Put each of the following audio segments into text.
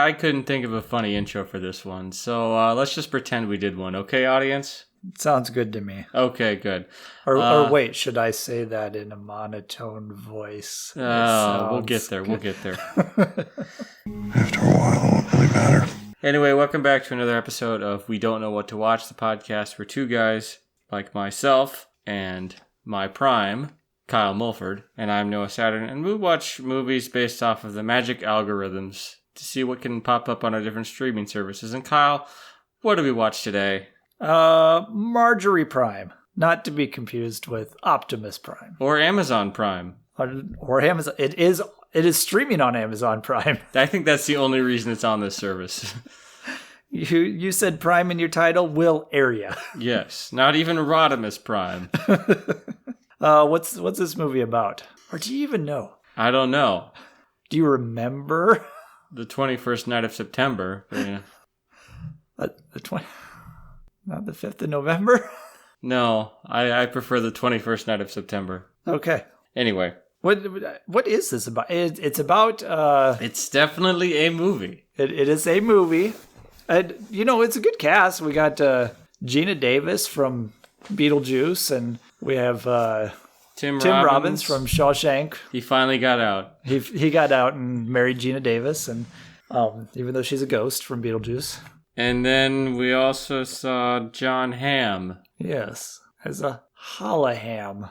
I couldn't think of a funny intro for this one, so let's just pretend we did one, okay, audience? Sounds good to me. Okay, good. Or wait, should I say that in a monotone voice? We'll get there. After a while, it won't really matter. Anyway, welcome back to another episode of We Don't Know What to Watch, the podcast where two guys like myself and my prime, Kyle Mulford, and I'm Noah Saturn, and we watch movies based off of the magic algorithms to see what can pop up on our different streaming services. And Kyle, what did we watch today? Marjorie Prime, not to be confused with Optimus Prime Or Amazon Prime. Or Amazon. It is streaming on Amazon Prime. I think that's the only reason it's on this service. You said Prime in your title. Will area. Yes, not even Rodimus Prime. What's this movie about? Or do you even know? I don't know. Do you remember? The 21st night of September. Not the 5th of November? No, I prefer the 21st night of September. Okay. Anyway. What is this about? It's about... It's definitely a movie. It is a movie. And, it's a good cast. We got Gina Davis from Beetlejuice, and we have Tim Robbins from Shawshank. He finally got out. He got out and married Gina Davis, and even though she's a ghost from Beetlejuice. And then we also saw John Hamm. Yes, as a Holo-Hamm.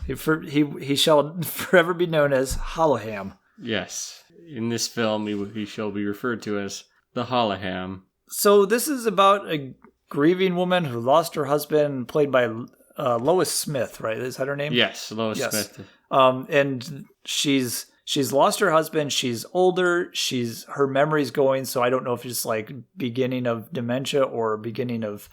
He shall forever be known as Holo-Hamm. Yes. In this film, he shall be referred to as the Holo-Hamm. So this is about a grieving woman who lost her husband, played by Lois Smith, right? Is that her name? Yes, Lois Smith. And she's lost her husband. She's older. Her memory's going. So I don't know if it's like beginning of dementia or beginning of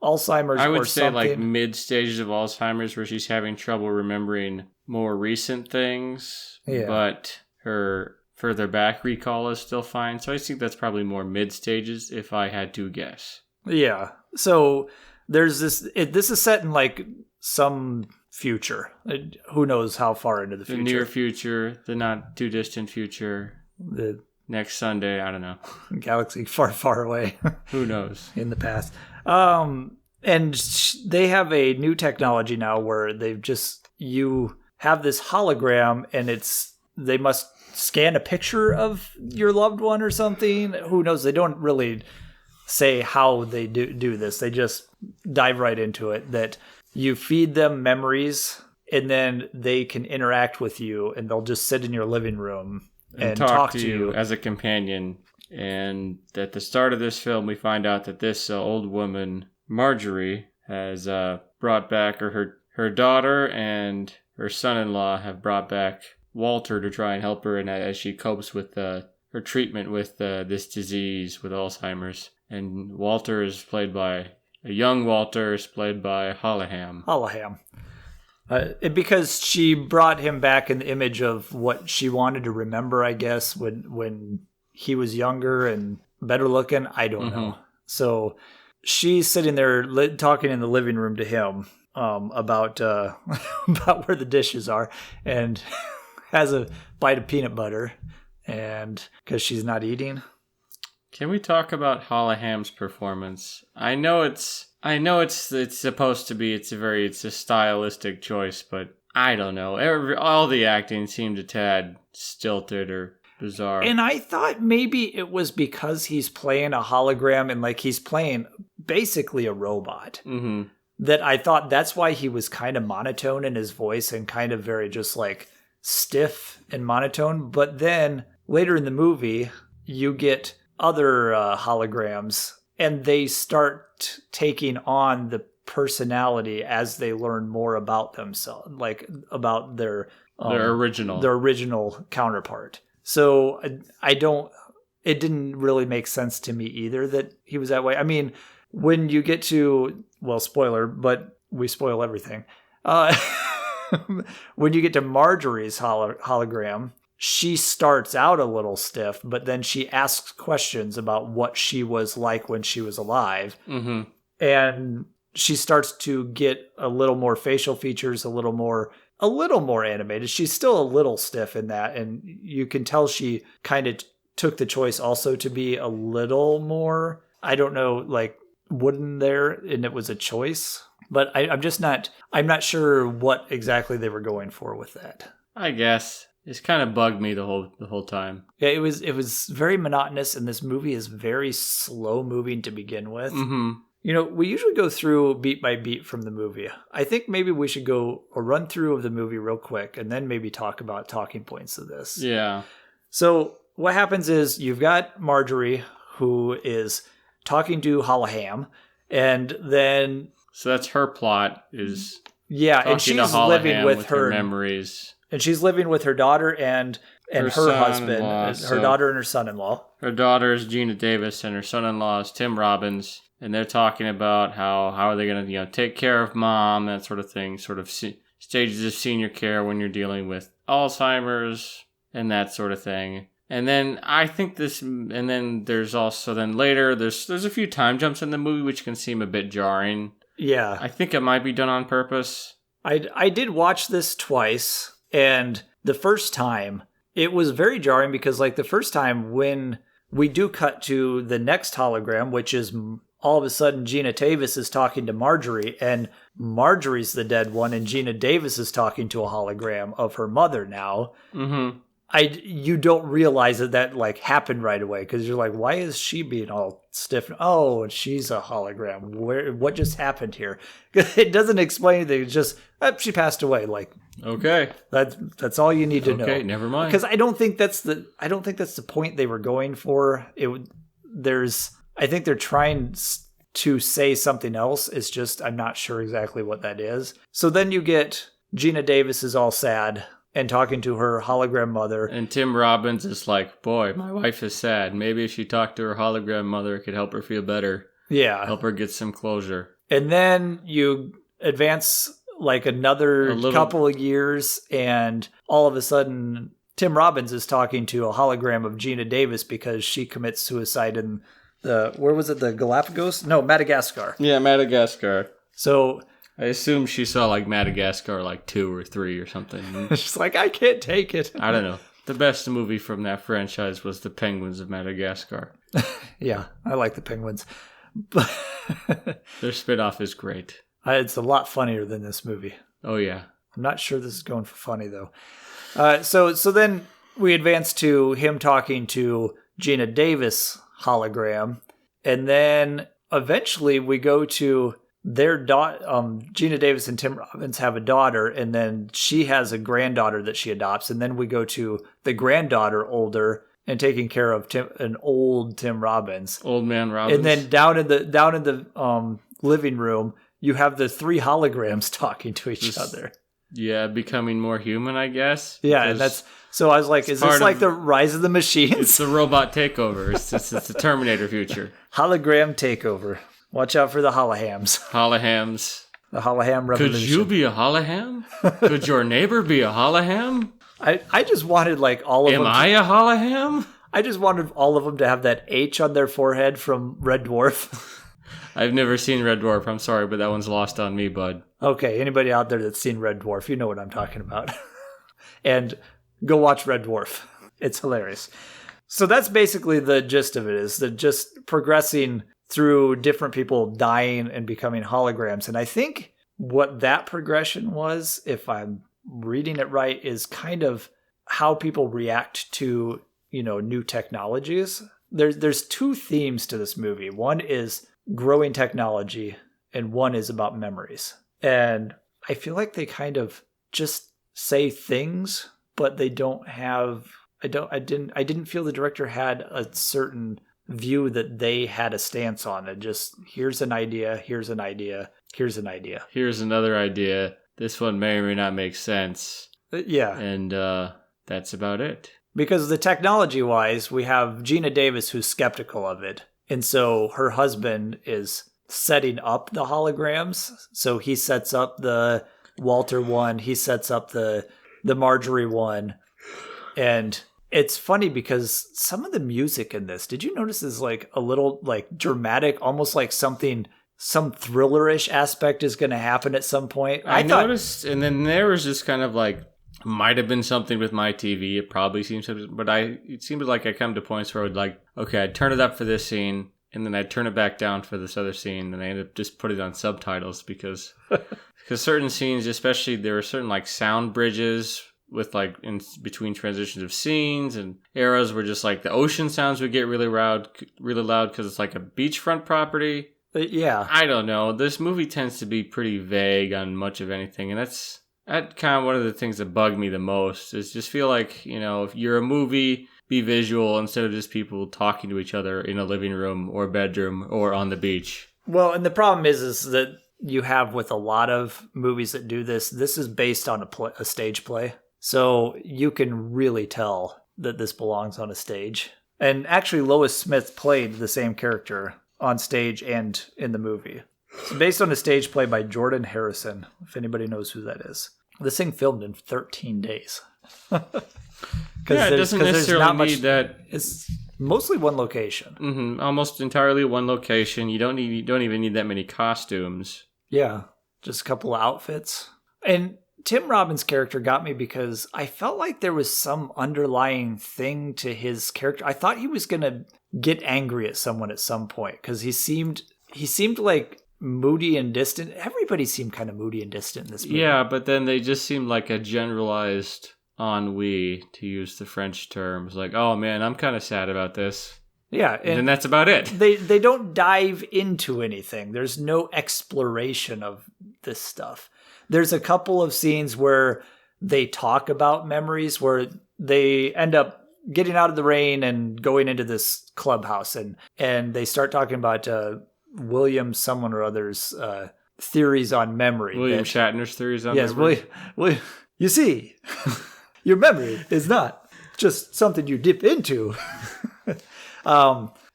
Alzheimer's. I would or say something. like mid stages of Alzheimer's, where she's having trouble remembering more recent things. Yeah. But her further back recall is still fine. So I think that's probably more mid stages, if I had to guess. Yeah. So there's this. This is set in like some future. Who knows how far into the future? The near future, the not too distant future, the next Sunday. I don't know. Galaxy far, far away. Who knows? In the past. And they have a new technology now where you have this hologram, and they must scan a picture of your loved one or something. Who knows? They don't really say how they do this. They just dive right into it, that you feed them memories and then they can interact with you, and they'll just sit in your living room and talk to you as a companion. And at the start of this film, we find out that this old woman, Marjorie, has brought back, or her daughter and her son-in-law have brought back Walter to try and help her, and as she copes with her treatment with this disease, with Alzheimer's. And Walter is played by... A young Walter is played by Holo-Hamm. Holo-Hamm. Because she brought him back in the image of what she wanted to remember, I guess, when he was younger and better looking. I don't know. So she's sitting there talking in the living room to him about about where the dishes are, and has a bite of peanut butter, and because she's not eating. Can we talk about Holo-Hamm's performance? I know it's supposed to be, it's a stylistic choice, but I don't know. All the acting seemed a tad stilted or bizarre. And I thought maybe it was because he's playing a hologram and like he's playing basically a robot. Mm-hmm. That I thought that's why he was kind of monotone in his voice and kind of very just like stiff and monotone. But then later in the movie, you get other holograms, and they start taking on the personality as they learn more about themselves, like about their original counterpart. So it didn't really make sense to me either that he was that way. I mean, when you get to, well, spoiler, but we spoil everything. When you get to Marjorie's hologram, she starts out a little stiff, but then she asks questions about what she was like when she was alive. Mm-hmm. And she starts to get a little more facial features, a little more animated. She's still a little stiff in that. And you can tell she kind of took the choice also to be a little more, I don't know, like wooden there, and it was a choice. But I'm not sure what exactly they were going for with that. I guess. It's kind of bugged me the whole time. Yeah, it was very monotonous, and this movie is very slow moving to begin with. Mm-hmm. You know, we usually go through beat by beat from the movie. I think maybe we should go a run through of the movie real quick, and then maybe talk about talking points of this. Yeah. So what happens is you've got Marjorie, who is talking to Holo-Hamm, and then... So that's her plot, is and she's living with her memories. And she's living with her daughter and her husband, her daughter and her son-in-law. Her daughter is Gina Davis, and her son-in-law is Tim Robbins, and they're talking about how are they going to take care of mom, that sort of thing, sort of stages of senior care when you're dealing with Alzheimer's and that sort of thing. And then I think and then there's also later there's a few time jumps in the movie which can seem a bit jarring. Yeah, I think it might be done on purpose. I did watch this twice. And the first time, it was very jarring because, like, the first time when we do cut to the next hologram, which is all of a sudden Gina Davis is talking to Marjorie, and Marjorie's the dead one, and Gina Davis is talking to a hologram of her mother now. Mm-hmm. You don't realize that like happened right away because you're like, why is she being all stiff? Oh, and she's a hologram. What just happened here? It doesn't explain anything. It's just she passed away. Like, okay, that's all you need to know. Okay, never mind. Because I don't think that's the point they were going for. I think they're trying to say something else. It's just I'm not sure exactly what that is. So then you get Gina Davis is all sad and talking to her hologram mother. And Tim Robbins is like, boy, my wife is sad. Maybe if she talked to her hologram mother, it could help her feel better. Yeah. Help her get some closure. And then you advance like another couple of years, and all of a sudden, Tim Robbins is talking to a hologram of Gina Davis because she commits suicide in where was it? The Galapagos? No, Madagascar. Yeah, Madagascar. So... I assume she saw like Madagascar like 2 or 3 or something. She's like, I can't take it. I don't know. The best movie from that franchise was The Penguins of Madagascar. Yeah, I like the Penguins. Their spinoff is great. It's a lot funnier than this movie. Oh, yeah. I'm not sure this is going for funny, though. So then we advance to him talking to Gina Davis hologram. And then eventually we go to... their daughter, Gina Davis and Tim Robbins have a daughter, and then she has a granddaughter that she adopts, and then we go to the granddaughter older and taking care of an old Tim Robbins, old man Robbins, and then down in the living room you have the 3 holograms talking to each other. Yeah, becoming more human, I guess. Yeah, and that's so. I was like, is this like the rise of the machines? It's the robot takeover. It's the Terminator future. Hologram takeover. Watch out for the Holo-Hamms. Holo-Hamms. The Holo-Hamm revolution. Could you be a Holo-Hamm? Could your neighbor be a Holo-Hamm? I just wanted like all of them. Am I a Holo-Hamm? I just wanted all of them to have that H on their forehead from Red Dwarf. I've never seen Red Dwarf. I'm sorry, but that one's lost on me, bud. Okay, anybody out there that's seen Red Dwarf, you know what I'm talking about. And go watch Red Dwarf. It's hilarious. So that's basically the gist of it, is that just progressing through different people dying and becoming holograms. And I think what that progression was, if I'm reading it right, is kind of how people react to, new technologies. There's 2 themes to this movie. One is growing technology, and one is about memories. And I feel like they kind of just say things, but they don't have... I didn't feel the director had a certain view that they had a stance on. It just, here's an idea, here's an idea, here's an idea. Here's another idea. This one may or may not make sense. Yeah. And that's about it. Because the technology-wise, we have Gina Davis who's skeptical of it. And so her husband is setting up the holograms. So he sets up the Walter one, he sets up the Marjorie one. And it's funny because some of the music in this, did you notice, is like a little like dramatic, almost like some thriller-ish aspect is going to happen at some point. I noticed, and then there was just kind of like Might have been something with my TV. It probably seems to, but it seems like I come to points where I would like, okay, I'd turn it up for this scene, and then I'd turn it back down for this other scene, and I ended up just putting it on subtitles because certain scenes, especially there were certain like sound bridges with like in between transitions of scenes and eras where just like the ocean sounds would get really loud because it's like a beachfront property. Yeah. I don't know. This movie tends to be pretty vague on much of anything, and that's kind of one of the things that bug me the most is just feel like, if you're a movie, be visual instead of just people talking to each other in a living room or bedroom or on the beach. Well, and the problem is that you have with a lot of movies that do this is based on a stage play. So you can really tell that this belongs on a stage. And actually, Lois Smith played the same character on stage and in the movie. It's based on a stage play by Jordan Harrison, if anybody knows who that is. This thing filmed in 13 days. Yeah, it doesn't necessarily need that. It's mostly one location. Mm-hmm, almost entirely one location. You don't even need that many costumes. Yeah, just a couple of outfits. And Tim Robbins' character got me because I felt like there was some underlying thing to his character. I thought he was going to get angry at someone at some point because he seemed like moody and distant. Everybody seemed kind of moody and distant in this movie. Yeah, but then they just seemed like a generalized ennui, to use the French terms. Like, oh man, I'm kind of sad about this. Yeah, and that's about it. They don't dive into anything. There's no exploration of this stuff. There's a couple of scenes where they talk about memories, where they end up getting out of the rain and going into this clubhouse, and they start talking about William someone or other's theories on memory. William Shatner's theories on memory? Yes, William. You see, your memory is not just something you dip into.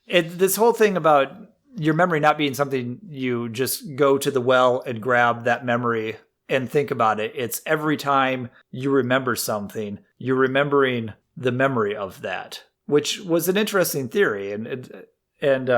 This whole thing about your memory not being something you just go to the well and grab that memory and think about it. It's every time you remember something, you're remembering the memory of that, which was an interesting theory. And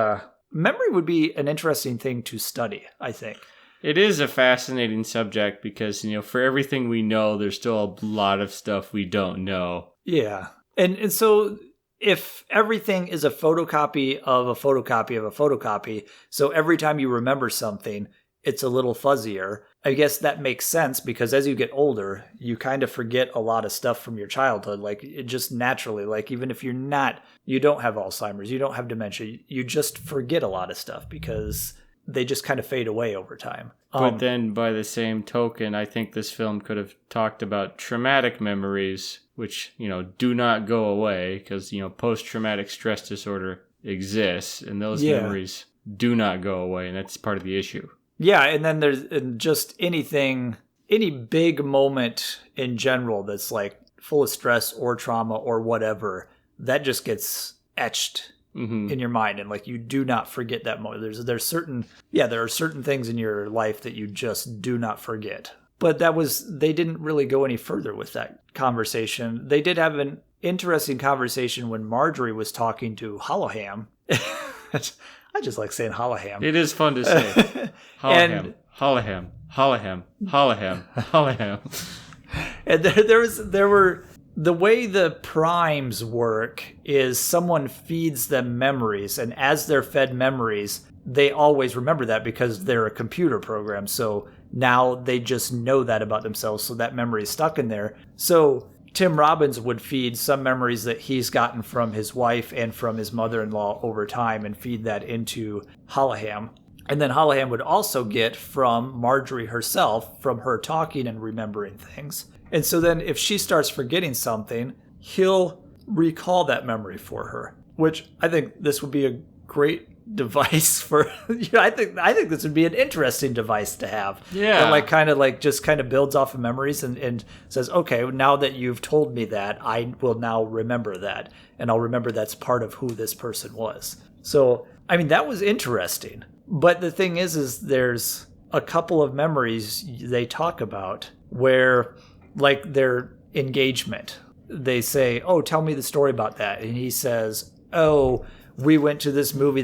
memory would be an interesting thing to study, I think. It is a fascinating subject because, for everything we know, there's still a lot of stuff we don't know. Yeah. And so if everything is a photocopy of a photocopy of a photocopy, so every time you remember something, it's a little fuzzier. I guess that makes sense because as you get older, you kind of forget a lot of stuff from your childhood. Like it just naturally, like even if you don't have Alzheimer's, you don't have dementia, you just forget a lot of stuff because they just kind of fade away over time. But then by the same token, I think this film could have talked about traumatic memories, which, do not go away because, post-traumatic stress disorder exists and those memories do not go away. And that's part of the issue. Yeah, and then there's just any big moment in general that's like full of stress or trauma or whatever, that just gets etched in your mind, and like you do not forget that moment. There are certain things in your life that you just do not forget. But they didn't really go any further with that conversation. They did have an interesting conversation when Marjorie was talking to Holo-Hamm. I just like saying Holo-Hamm. It is fun to say. Holo-Hamm, Holo-Hamm, Holo-Hamm, Holo-Hamm, Holo-Hamm. And there were the way the primes work is someone feeds them memories, and as they're fed memories, they always remember that because they're a computer program. So now they just know that about themselves, so that memory is stuck in there. So Tim Robbins would feed some memories that he's gotten from his wife and from his mother-in-law over time and feed that into Holo-Hamm. And then Holo-Hamm would also get from Marjorie herself, from her talking and remembering things. And so then if she starts forgetting something, he'll recall that memory for her, which I think this would be a great device for, I think this would be an interesting device to have. Yeah. That kind of builds off of memories and says, okay, now that you've told me that, I will now remember that. And I'll remember that's part of who this person was. So, I mean, that was interesting. But the thing is there's a couple of memories they talk about where, like their engagement, they say, oh, tell me the story about that. And he says, oh, we went to this movie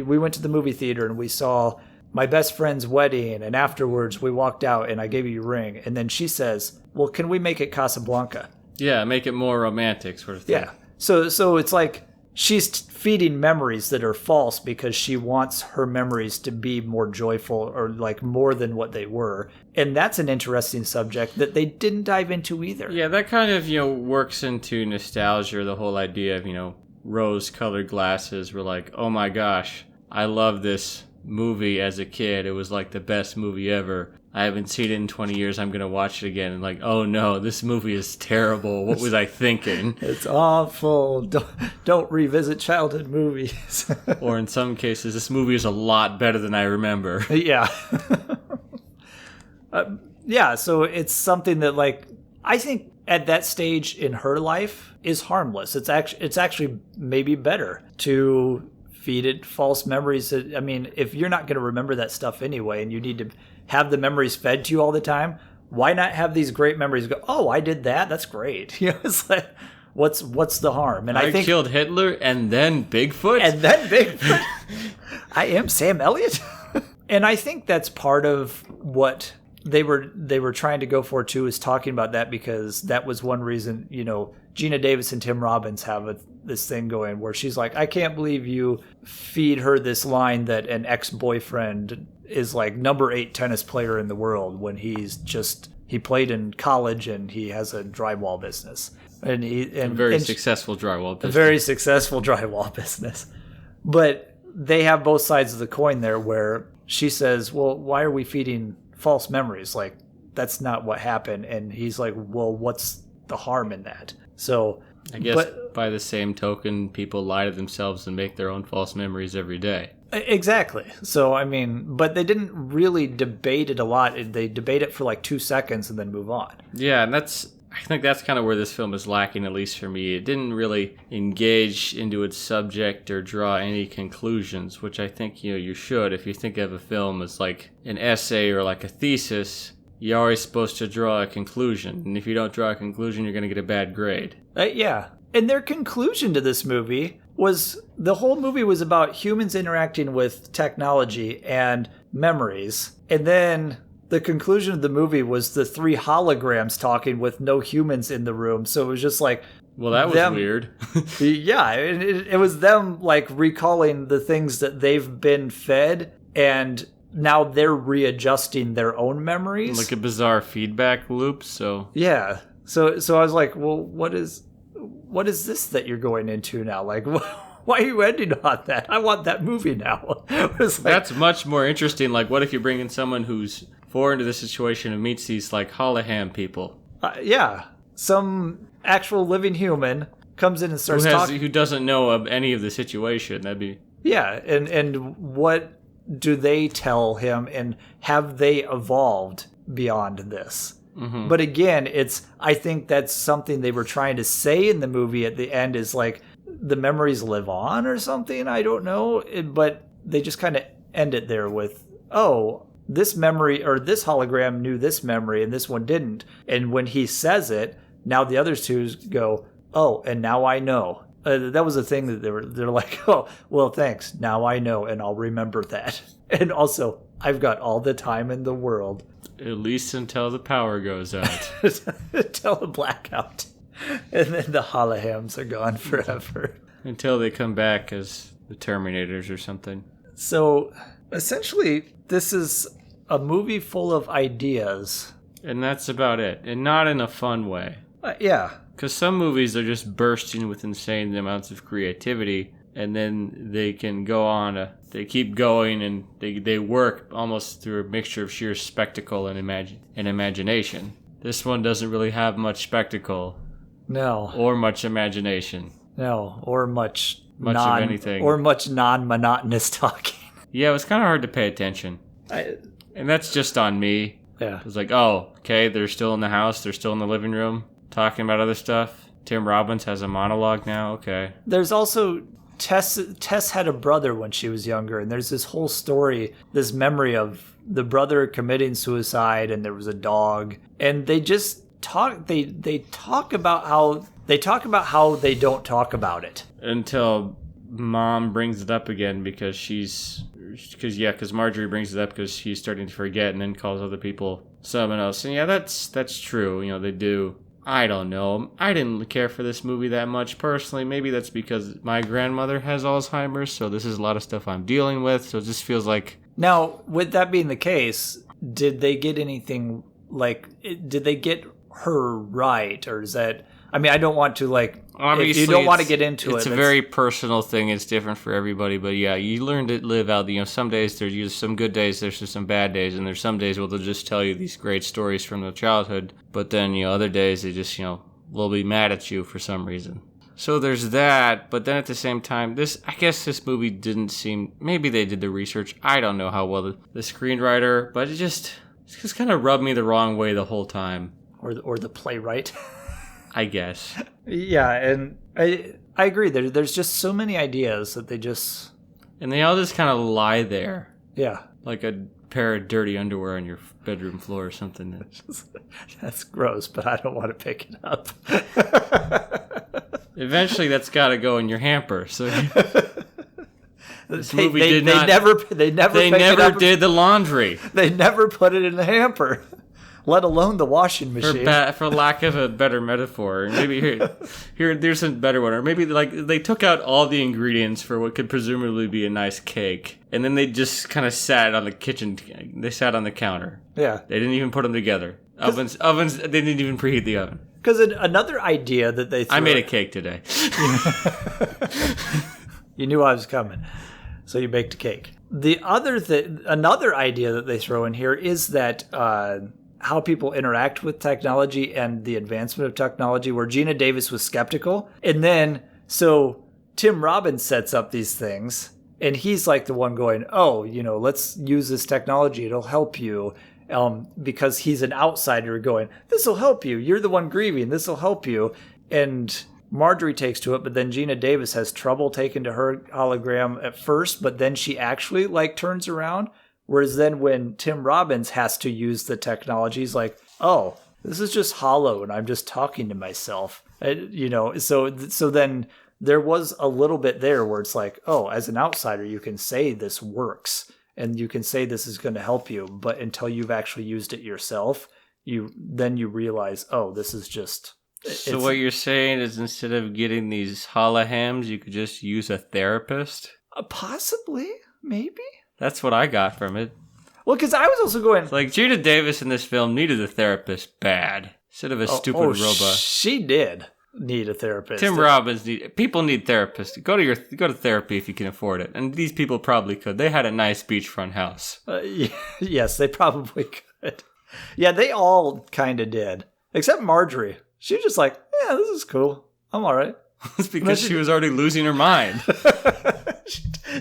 we went to the movie theater and we saw my best friend's wedding, and afterwards we walked out and I gave you your ring. And then she says, well, can we make it Casablanca? Yeah, make it more romantic sort of thing. Yeah. So it's like she's feeding memories that are false because she wants her memories to be more joyful or like more than what they were. And that's an interesting subject that they didn't dive into either. Yeah, that kind of, works into nostalgia, the whole idea of, rose-colored glasses. We're like, oh my gosh, I love this movie as a kid. It was like the best movie ever. I haven't seen it in 20 years. I'm going to watch it again. And like, oh no, this movie is terrible. What was I thinking? It's awful. Don't revisit childhood movies. Or in some cases, this movie is a lot better than I remember. Yeah. Yeah, so it's something that, like, I think at that stage in her life is harmless. It's actually maybe better to feed it false memories. I mean, if you're not going to remember that stuff anyway and you need to have the memories fed to you all the time, why not have these great memories go, oh, I did that? That's great. It's like, what's the harm? And I think killed Hitler and then Bigfoot? And then Bigfoot. I am Sam Elliott. And I think that's part of what they were trying to go for too, is talking about that, because that was one reason, Gina Davis and Tim Robbins have this thing going where she's like, I can't believe you feed her this line that an ex-boyfriend is like number 8 tennis player in the world when he played in college and he has a drywall business. And a very successful drywall business. But they have both sides of the coin there, where she says, well, why are we feeding false memories? Like, that's not what happened. And he's like, well, what's the harm in that? So I guess by the same token, people lie to themselves and make their own false memories every day. Exactly. So, I mean, but they didn't really debate it a lot. They debate it for like 2 seconds and then move on. Yeah, and I think that's kind of where this film is lacking, at least for me. It didn't really engage into its subject or draw any conclusions, which I think, you should. If you think of a film as like an essay or like a thesis, you're always supposed to draw a conclusion. And if you don't draw a conclusion, you're going to get a bad grade. Yeah. And their conclusion to this movie was, the whole movie was about humans interacting with technology and memories. And then the conclusion of the movie was the 3 holograms talking with no humans in the room. So it was just like, well, that was weird. Yeah, it was them like recalling the things that they've been fed, and now they're readjusting their own memories. Like a bizarre feedback loop. So yeah. So I was like, well, what is this that you're going into now? Like, why are you ending on that? I want that movie now. That's much more interesting. Like, what if you bring in someone who's foreign to the situation and meets these like Holo-Hamm people? Yeah, some actual living human comes in and starts talking. Who doesn't know of any of the situation? That'd be and what do they tell him, and have they evolved beyond this? Mm-hmm. But again, I think that's something they were trying to say in the movie at the end, is like, the memories live on or something. I don't know, but they just kind of end it there with, oh, this memory or this hologram knew this memory and this one didn't. And when he says it, now the other two go, oh, and now I know. That was the thing that they're like, oh, well, thanks. Now I know, and I'll remember that. And also, I've got all the time in the world. At least until the power goes out. Until the blackout. And then the Holo-Hamms are gone forever. Until they come back as the Terminators or something. So, essentially, this is a movie full of ideas. And that's about it. And not in a fun way. Yeah. Because some movies are just bursting with insane amounts of creativity. And then they can go on. They keep going, and they work almost through a mixture of sheer spectacle and imagination. This one doesn't really have much spectacle. No. Or much imagination. No. Or much of anything. Or much non-monotonous talking. Yeah, it was kind of hard to pay attention. And that's just on me. Yeah. It was like, oh, okay, they're still in the house. They're still in the living room talking about other stuff. Tim Robbins has a monologue now. Okay. There's also Tess had a brother when she was younger, and there's this whole story, this memory of the brother committing suicide, and there was a dog, and they just talk. They talk about how they don't talk about it until Mom brings it up again, because she's because Marjorie brings it up because she's starting to forget and then calls other people someone else. And yeah, that's true. You know, they do. I don't know. I didn't care for this movie that much personally. Maybe that's because my grandmother has Alzheimer's, so this is a lot of stuff I'm dealing with. So it just feels like... Now, with that being the case, did they get anything, like, did they get her right? Or is that... I mean, I don't want to, like... Obviously, if you don't want to get into it's it... It's a very personal thing. It's different for everybody. But yeah, you learn to live out. You know, some days there's some good days, there's just some bad days. And there's some days where they'll just tell you these great stories from their childhood. But then, you know, other days they just, you know, will be mad at you for some reason. So there's that. But then at the same time, I guess this movie didn't seem... Maybe they did the research. I don't know how well the screenwriter... But it just kind of rubbed me the wrong way the whole time. Or the playwright. I guess. Yeah, and I agree. There's just so many ideas that they just... And they all just kind of lie there. Yeah. Like a pair of dirty underwear on your bedroom floor or something. That's gross, but I don't want to pick it up. Eventually, that's got to go in your hamper. So this movie they never did the laundry. They never put it in the hamper. Let alone the washing machine. For lack of a better metaphor, maybe here's a better one. Or maybe like they took out all the ingredients for what could presumably be a nice cake, and then they just kind of sat on the kitchen. They sat on the counter. Yeah, they didn't even put them together. Ovens. They didn't even preheat the oven. Because another idea that they threw... I made a cake today. You knew I was coming, so you baked a cake. Another idea that they throw in here is that. How people interact with technology and the advancement of technology, where Gina Davis was skeptical. And then, so Tim Robbins sets up these things, and he's like the one going, oh, you know, let's use this technology. It'll help you. Because he's an outsider going, this will help you. You're the one grieving. This will help you. And Marjorie takes to it, but then Gina Davis has trouble taking to her hologram at first, but then she actually like turns around. Whereas then when Tim Robbins has to use the technology, he's like, oh, this is just hollow and I'm just talking to myself. You know, so then there was a little bit there where it's like, oh, as an outsider, you can say this works and you can say this is going to help you. But until you've actually used it yourself, you realize, oh, this is just... So what you're saying is instead of getting these Holo-Hamms, you could just use a therapist? Possibly, maybe. That's what I got from it. Well, because I was also going... It's like, Gina Davis in this film needed a therapist bad. Instead of a stupid robot. She did need a therapist. Tim Robbins people need therapists. Go to therapy if you can afford it. And these people probably could. They had a nice beachfront house. Yes, they probably could. Yeah, they all kind of did. Except Marjorie. She was just like, yeah, this is cool. I'm all right. It's because she was already losing her mind.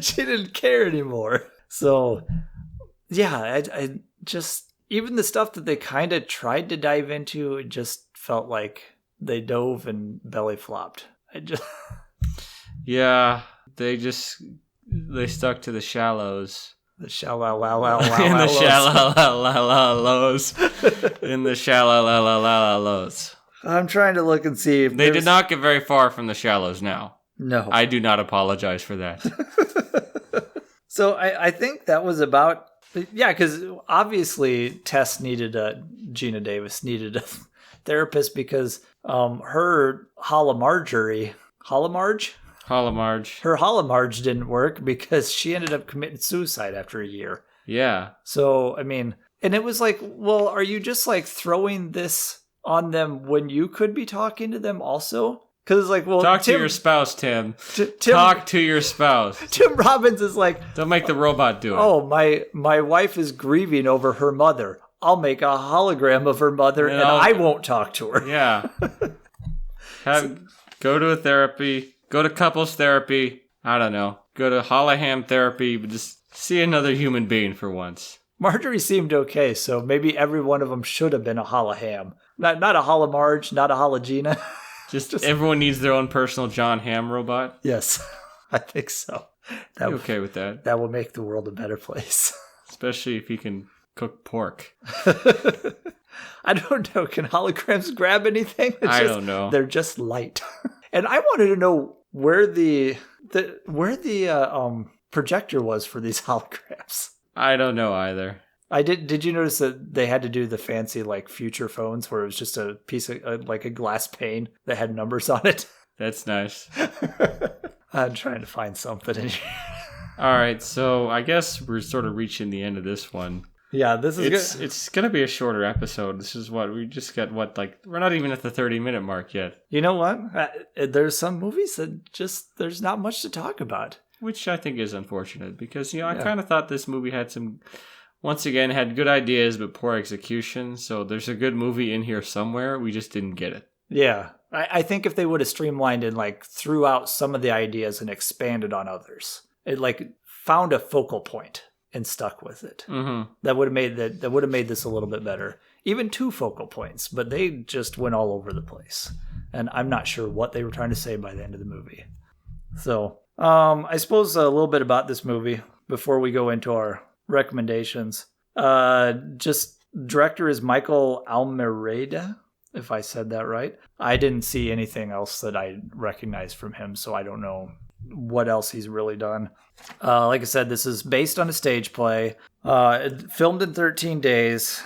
She didn't care anymore. So, yeah, I just... Even the stuff that they kind of tried to dive into, it just felt like they dove and belly flopped. Yeah, they stuck to the shallows. The shallows. In the shallows. In the shallows. I'm trying to look and see if they did not get very far from the shallows now. No. I do not apologize for that. So I think that was about... Yeah, because obviously Gina Davis needed a therapist because her Holo-Marge? Her Holo-Marge didn't work because she ended up committing suicide after a year. Yeah. So, I mean, and it was like, well, are you just like throwing this on them when you could be talking to them also? Because it's like, well, talk to your spouse, Tim. Talk to your spouse. Tim Robbins is like, don't make the robot do it. Oh, my wife is grieving over her mother. I'll make a hologram of her mother, and I won't talk to her. Yeah. Go to a therapy. Go to couples therapy. I don't know. Go to Holo-Hamm therapy. But just see another human being for once. Marjorie seemed okay, so maybe every one of them should have been a Holo-Hamm. Not a Holo-Marge, not a Holo-Gina. Just everyone needs their own personal John Hamm robot? Yes, I think so. You okay with that? That will make the world a better place. Especially if he can cook pork. I don't know. Can holograms grab anything? I don't know. They're just light. And I wanted to know where the projector was for these holograms. I don't know either. Did you notice that they had to do the fancy like future phones where it was just a piece of like a glass pane that had numbers on it? That's nice. I'm trying to find something in here. All right, so I guess we're sort of reaching the end of this one. Yeah, this is good. It's gonna be a shorter episode. This is what we just got. We're not even at the 30-minute mark yet. You know what? There's some movies that just there's not much to talk about, which I think is unfortunate because I kind of thought this movie had once again had good ideas but poor execution. So there's a good movie in here somewhere. We just didn't get it. Yeah, I think if they would have streamlined and like threw out some of the ideas and expanded on others, it like found a focal point and stuck with it. Mm-hmm. That would have made this a little bit better. Even 2 focal points, but they just went all over the place. And I'm not sure what they were trying to say by the end of the movie. So, I suppose a little bit about this movie before we go into our recommendations. Just director is Michael Almereyda, if I said that right. I didn't see anything else that I recognized from him, so I don't know what else he's really done. Like I said, this is based on a stage play. Filmed in 13 days.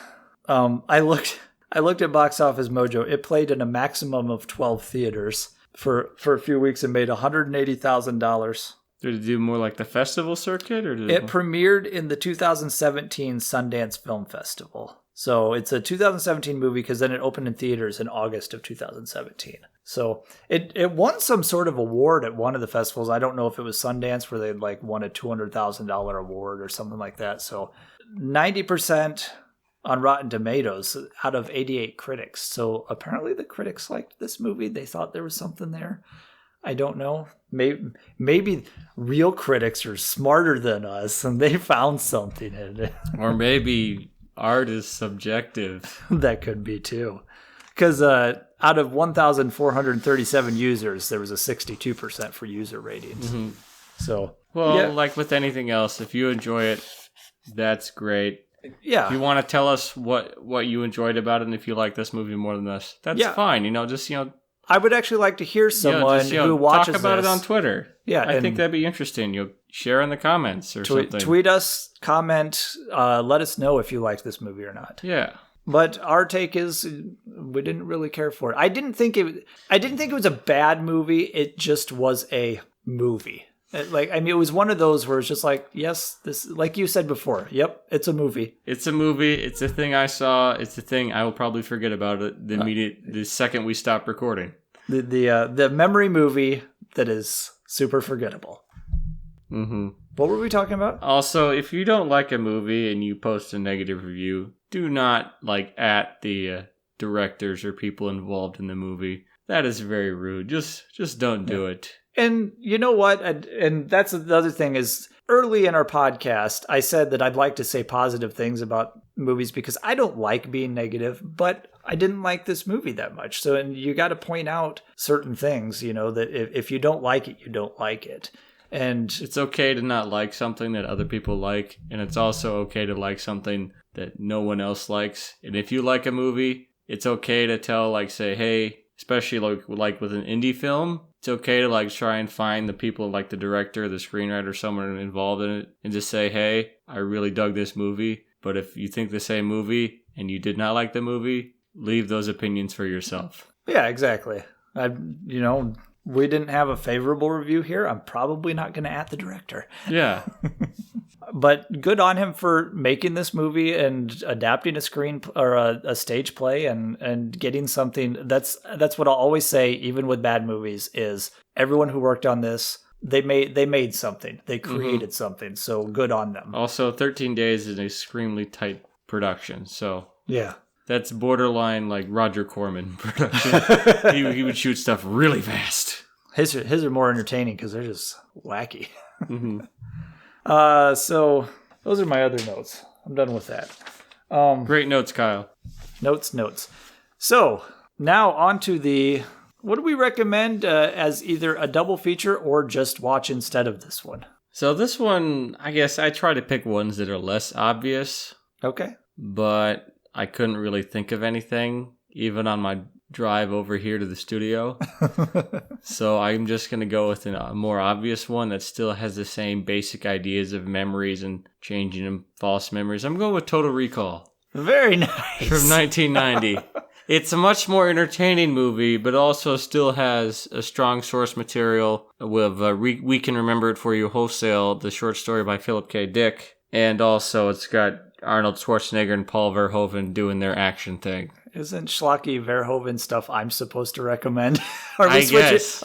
I looked at Box Office Mojo. It played in a maximum of 12 theaters for a few weeks and made $180,000. Did it do more like the festival circuit, or did it premiered in the 2017 Sundance Film Festival? So it's a 2017 movie because then it opened in theaters in August of 2017. So it won some sort of award at one of the festivals. I don't know if it was Sundance where they like won a $200,000 award or something like that. So 90% on Rotten Tomatoes out of 88 critics. So apparently the critics liked this movie. They thought there was something there. I don't know. Maybe real critics are smarter than us and they found something in it. Or maybe art is subjective. That could be too. Because out of 1,437 users, there was a 62% for user ratings. Mm-hmm. So, like with anything else, if you enjoy it, that's great. Yeah. If you want to tell us what you enjoyed about it and if you like this movie more than us, that's fine. I would actually like to hear someone who watches talk about this. it on Twitter. Yeah, I think that'd be interesting. You'll share in the comments or something. Tweet us, comment, let us know if you liked this movie or not. Yeah. But our take is we didn't really care for it. I didn't think it was a bad movie. It just was a movie. It was one of those where it's just like, yes, this, like you said before. Yep, it's a movie. It's a movie. It's a thing I saw. It's a thing I will probably forget about it the second we stop recording. The memory movie that is super forgettable. Mm-hmm. What were we talking about? Also, if you don't like a movie and you post a negative review, do not at the directors or people involved in the movie. That is very rude. Just don't do it. And you know what? And that's the other thing is early in our podcast, I said that I'd like to say positive things about movies because I don't like being negative, but I didn't like this movie that much. So and you got to point out certain things, that if you don't like it, you don't like it. And it's okay to not like something that other people like. And it's also okay to like something that no one else likes. And if you like a movie, it's okay to say, hey, especially like with an indie film, it's okay to try and find the people like the director, the screenwriter, someone involved in it, and just say, hey, I really dug this movie. But if you think the same movie and you did not like the movie, leave those opinions for yourself. Yeah, exactly. We didn't have a favorable review here. I'm probably not going to at the director. Yeah. But good on him for making this movie and adapting a screen or a stage play and getting something. That's what I'll always say, even with bad movies, is everyone who worked on this, they made something. They created something. So good on them. Also, 13 Days is an extremely tight production. So yeah. That's borderline like Roger Corman production. he would shoot stuff really fast. His are more entertaining because they're just wacky. Mm-hmm. So those are my other notes. I'm done with that. Great notes, Kyle. Notes. So now on to what do we recommend as either a double feature or just watch instead of this one? So this one, I guess I try to pick ones that are less obvious. Okay. But I couldn't really think of anything, even on my drive over here to the studio. So I'm just going to go with a more obvious one that still has the same basic ideas of memories and changing them false memories. I'm going with Total Recall. Very nice. From 1990. It's a much more entertaining movie, but also still has a strong source material with We Can Remember It For You Wholesale, the short story by Philip K. Dick. And also it's got Arnold Schwarzenegger and Paul Verhoeven doing their action thing. Isn't Schlocky Verhoeven stuff I'm supposed to recommend? Are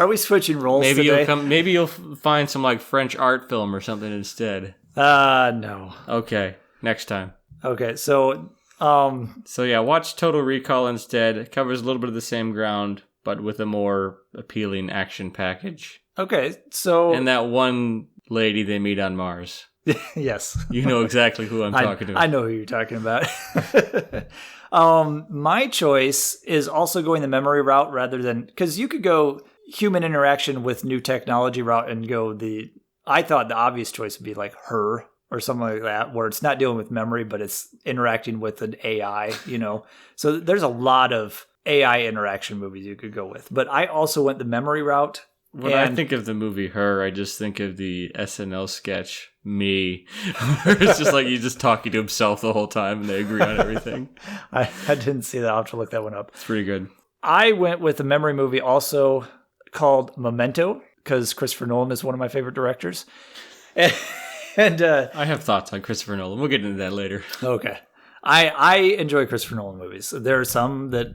we switching roles maybe today? Maybe you'll find some like French art film or something instead. No. Okay, next time. Okay, so yeah, watch Total Recall instead. It covers a little bit of the same ground, but with a more appealing action package. Okay, so And that one lady they meet on Mars. yes. You know exactly who I'm talking about. I know who you're talking about. My choice is also going the memory route rather than, because you could go human interaction with new technology route and go I thought the obvious choice would be like Her or something like that, where it's not dealing with memory, but it's interacting with an AI, So there's a lot of AI interaction movies you could go with. But I also went the memory route. When I think of the movie Her, I just think of the SNL sketch, Me. It's just like he's just talking to himself the whole time and they agree on everything. I didn't see that. I'll have to look that one up. It's pretty good. I went with a memory movie also called Memento, because Christopher Nolan is one of my favorite directors. And I have thoughts on Christopher Nolan. We'll get into that later. Okay. I enjoy Christopher Nolan movies. There are some that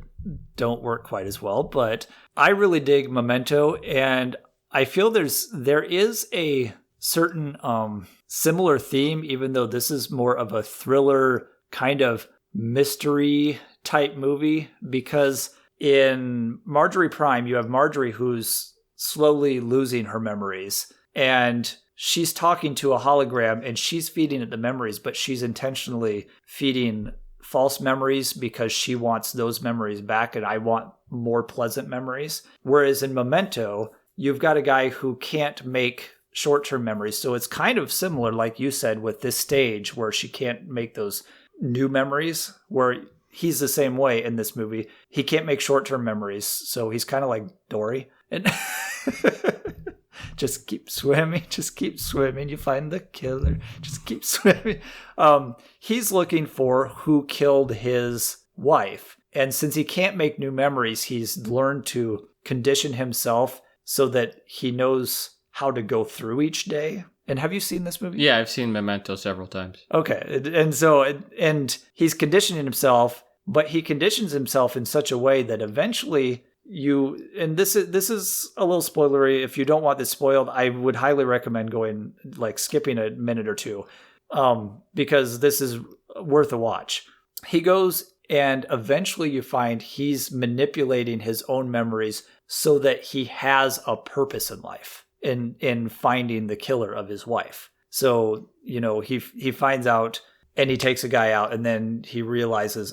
don't work quite as well, but I really dig Memento, and I feel there is a certain similar theme, even though this is more of a thriller kind of mystery type movie, because in Marjorie Prime, you have Marjorie who's slowly losing her memories, and she's talking to a hologram and she's feeding it the memories, but she's intentionally feeding false memories because she wants those memories back and I want more pleasant memories. Whereas in Memento, you've got a guy who can't make short-term memories. So it's kind of similar, like you said, with this stage where she can't make those new memories, where he's the same way in this movie. He can't make short-term memories. So he's kind of like Dory. And just keep swimming, you find the killer, just keep swimming. He's looking for who killed his wife. And since he can't make new memories, he's learned to condition himself so that he knows how to go through each day. And have you seen this movie? Yeah, I've seen Memento several times. Okay. And he's conditioning himself, but he conditions himself in such a way that eventually and this is a little spoilery. If you don't want this spoiled, I would highly recommend skipping a minute or two, because this is worth a watch. He goes and eventually you find he's manipulating his own memories so that he has a purpose in life in finding the killer of his wife. So, he finds out and he takes a guy out and then he realizes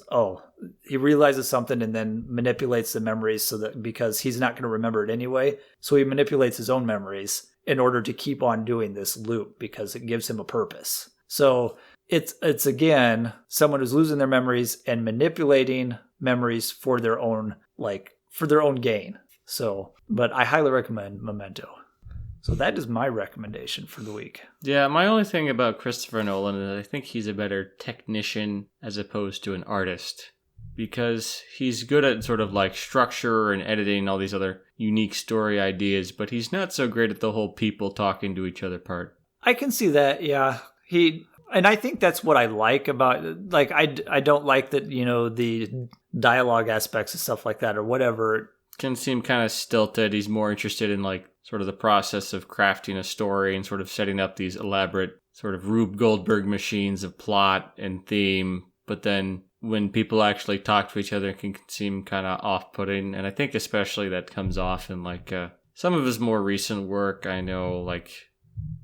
something and then manipulates the memories so that, because he's not going to remember it anyway. So he manipulates his own memories in order to keep on doing this loop because it gives him a purpose. So it's again, someone who's losing their memories and manipulating memories for their own gain. So, but I highly recommend Memento. So that is my recommendation for the week. Yeah, my only thing about Christopher Nolan is I think he's a better technician as opposed to an artist, because he's good at sort of like structure and editing and all these other unique story ideas, but he's not so great at the whole people talking to each other part. I can see that, yeah. And I think that's what I like about, like, I don't like that, the dialogue aspects and stuff like that or whatever. Can seem kind of stilted. He's more interested in like sort of the process of crafting a story and sort of setting up these elaborate sort of Rube Goldberg machines of plot and theme. But then when people actually talk to each other, it can seem kind of off-putting. And I think especially that comes off in like some of his more recent work. I know, like,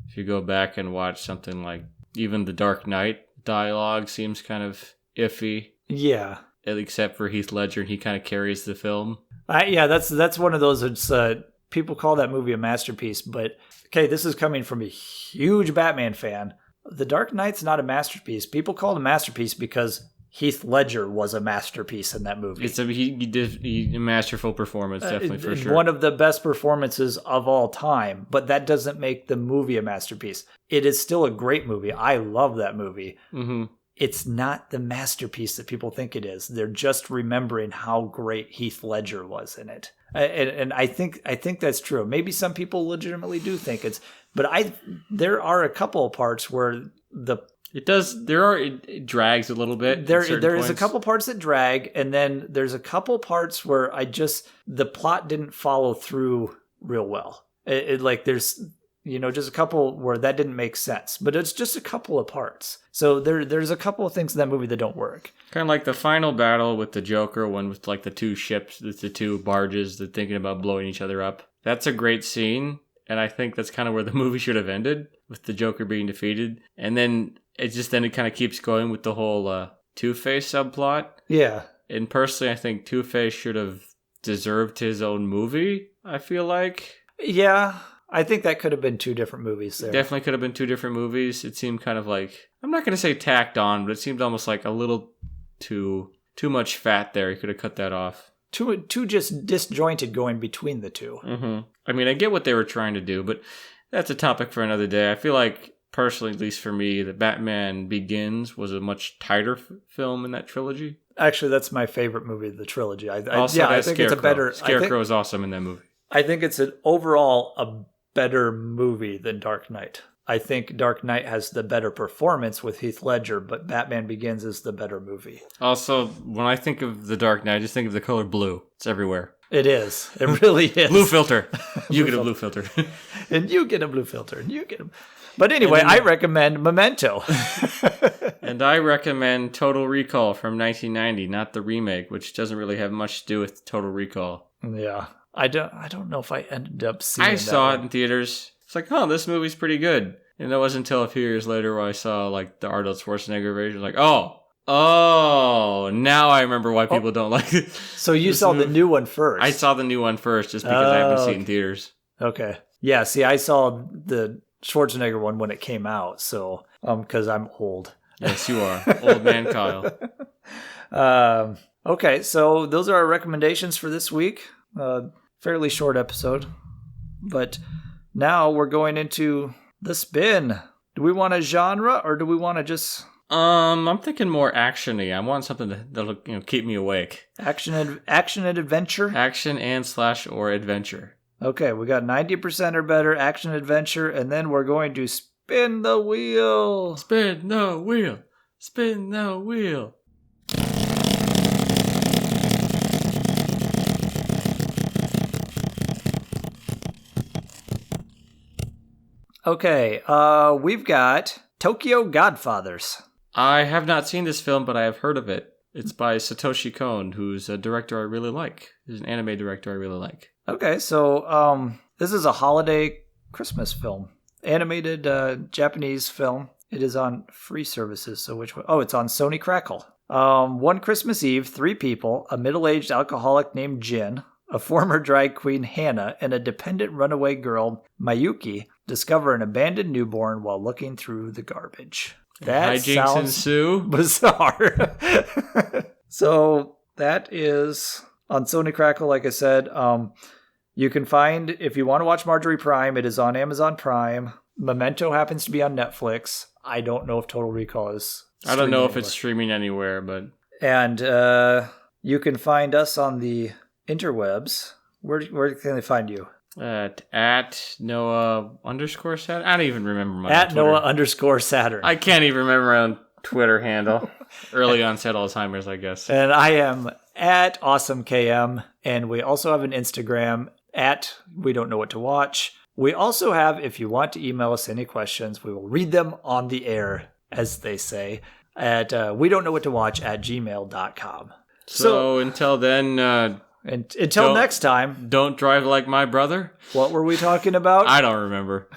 if you go back and watch something like even The Dark Knight, dialogue seems kind of iffy. Yeah. Except for Heath Ledger, and he kind of carries the film. Yeah, that's one of those. It's people call that movie a masterpiece, but okay, this is coming from a huge Batman fan. The Dark Knight's not a masterpiece. People call it a masterpiece because Heath Ledger was a masterpiece in that movie. He did a masterful performance, definitely, for sure. One of the best performances of all time, but that doesn't make the movie a masterpiece. It is still a great movie. I love that movie. Mm-hmm. It's not the masterpiece that people think it is. They're just remembering how great Heath Ledger was in it. And I think that's true. Maybe some people legitimately do think it's, but there are a couple of parts where it drags a little bit. There is a couple parts that drag, and then there's a couple parts where the plot didn't follow through real well. There's just a couple where that didn't make sense, but it's just a couple of parts. So there's a couple of things in that movie that don't work. Kind of like the final battle with the Joker, one with like the two ships, the two barges, they're thinking about blowing each other up. That's a great scene, and I think that's kind of where the movie should have ended, with the Joker being defeated. And then it kind of keeps going with the whole Two-Face subplot. Yeah. And personally, I think Two-Face should have deserved his own movie, I feel like. Yeah. I think that could have been two different movies there. Definitely could have been two different movies. It seemed kind of like, I'm not going to say tacked on, but it seemed almost like a little too much fat there. You could have cut that off. Too just disjointed going between the two. Mm-hmm. I mean, I get what they were trying to do, but that's a topic for another day. I feel like, personally, at least for me, the Batman Begins was a much tighter film in that trilogy. Actually, that's my favorite movie of the trilogy. I think Scarecrow. it's a better. Scarecrow is awesome in that movie. I think it's overall a better movie than Dark Knight. I think Dark Knight has the better performance with Heath Ledger, but Batman Begins is the better movie. Also, when I think of The Dark Knight, I just think of the color blue. It's everywhere. It is. It really is. Blue filter. You get a blue filter. And you get a blue filter. And you get a... But anyway, I recommend Memento. And I recommend Total Recall from 1990, not the remake, which doesn't really have much to do with Total Recall. Yeah. I don't know if I ended up seeing it. I saw it in theaters. It's like, oh, this movie's pretty good. And it wasn't until a few years later where I saw like the Arnold Schwarzenegger version. Like, oh, now I remember why people don't like it. So you saw the new one first? I saw the new one first just because I haven't seen it in theaters. Okay. Yeah, see, I saw the Schwarzenegger one when it came out, so because I'm old. Yes, you are. Old man Kyle. Okay, so those are our recommendations for this week. Fairly short episode. But now we're going into the spin. Do we want a genre or do we want to just... I'm thinking more action-y. I want something that'll keep me awake. Action and adventure? Action and / or adventure. Okay, we got 90% or better, action adventure, and then we're going to spin the wheel. Spin the wheel. Spin the wheel. Okay, we've got Tokyo Godfathers. I have not seen this film, but I have heard of it. It's by Satoshi Kon, who's a director I really like. He's an anime director I really like. Okay, so this is a holiday Christmas film. Animated Japanese film. It is on free services, so which one? Oh, it's on Sony Crackle. One Christmas Eve, 3 people, a middle-aged alcoholic named Jin, a former drag queen Hannah, and a dependent runaway girl, Mayuki, discover an abandoned newborn while looking through the garbage. That Hijinks sounds ensue. Bizarre. So that is on Sony Crackle, like I said. You can find, if you want to watch Marjorie Prime, it is on Amazon Prime. Memento happens to be on Netflix. I don't know if Total Recall is I don't know if it's streaming anywhere, but... And you can find us on the interwebs. Where can they find you? At Noah_Saturn? I don't even remember my At Twitter. Noah_Saturn. I can't even remember my own Twitter handle. Early onset Alzheimer's, I guess. And I am at AwesomeKM. And we also have an Instagram at We Don't Know What to Watch. We also have, if you want to email us any questions, we will read them on the air, as they say, at we don't know what to watch at gmail.com. So until then... until next time. Don't drive like my brother. What were we talking about? I don't remember.